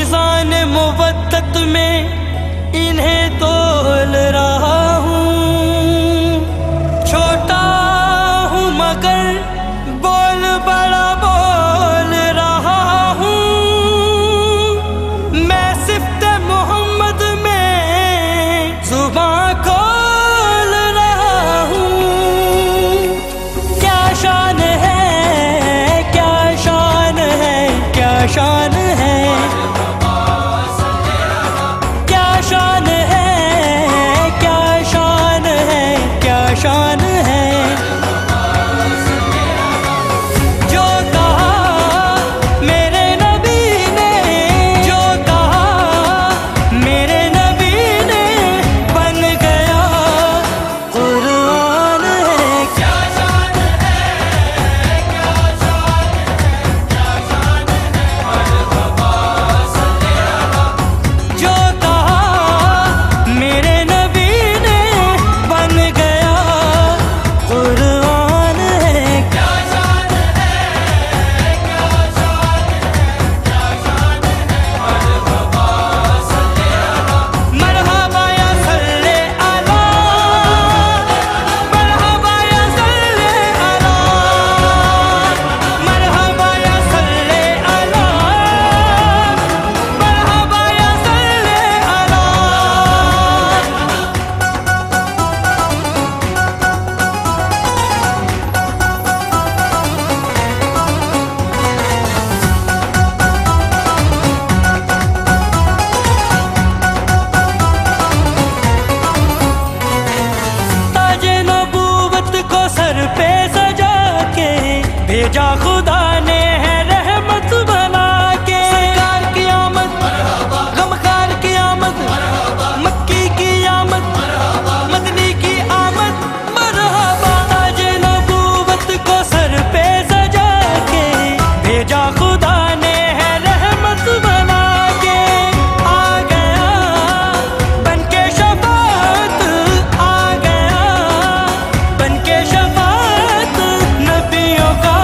मीज़ान मुवद्दत में इन्हें तोल रहा हूँ। छोटा हूँ मगर बोल बड़ा बोल रहा हूँ। मैं सिफ्त मोहम्मद में जुबां खोल रहा हूँ। क्या शान है, क्या शान है, क्या शान है, क्या शान है, क्या शान है, क्या शान है। जो कहा मेरे नबी ने, जो कहा मेरे नबी ने, बन गया कुरान है। क्या शान है, क्या शान है, क्या शान है, मरहबा सल्ले अला। जो कहा मेरे नबी ने, बन गया कुरान है। क्या शान है, क्या शान है, क्या शान है, मरहबा सल्ले अला। मरहबा या सल्ले अला, मरहबा या सल्ले अला, मरहबा या सल्ले अला, मरहबा या सल्ले अला। ताजे नबूवत को सर पे सजा के भेजा खुदा ने है रहमत बना के। सरकार की आमद, गमखार की आमद, मक्की की आमद, मदनी की आमद, मरहबा। ताजे नबूवत को सर पे सजा के भेजा खुदा ने है रहमत बना के। आ गया बनके शफाअत, आ गया बनके शफाअत, नबियों का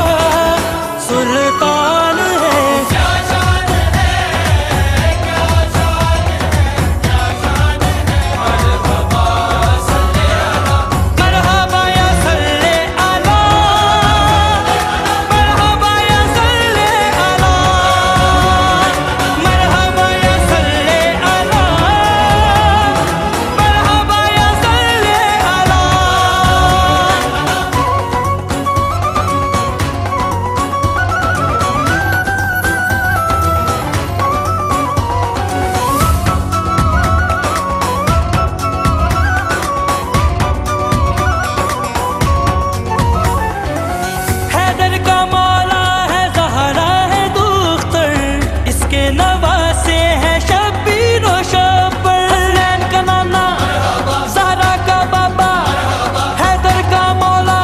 सुल्तान है। क्या शान है, क्या शान है, क्या शान है, मरहबा सल्ले अला। मरहबा या सल्ले अला, मरहबा या सल्ले अला, मरहबा या सल्ले अला, मरहबा या सल्ले अला। हैदर का मौला है, ज़हरा है दुख्तर, इसके नवासे है शब्बीर व शब्बर। हसनैन का नाना, ज़हरा का बाबा, हैदर का मौला,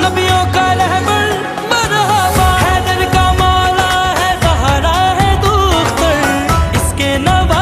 नबियों का रहबर, मरहबा। हैदर का मौला है, ज़हरा है दुख्तर, इसके नवा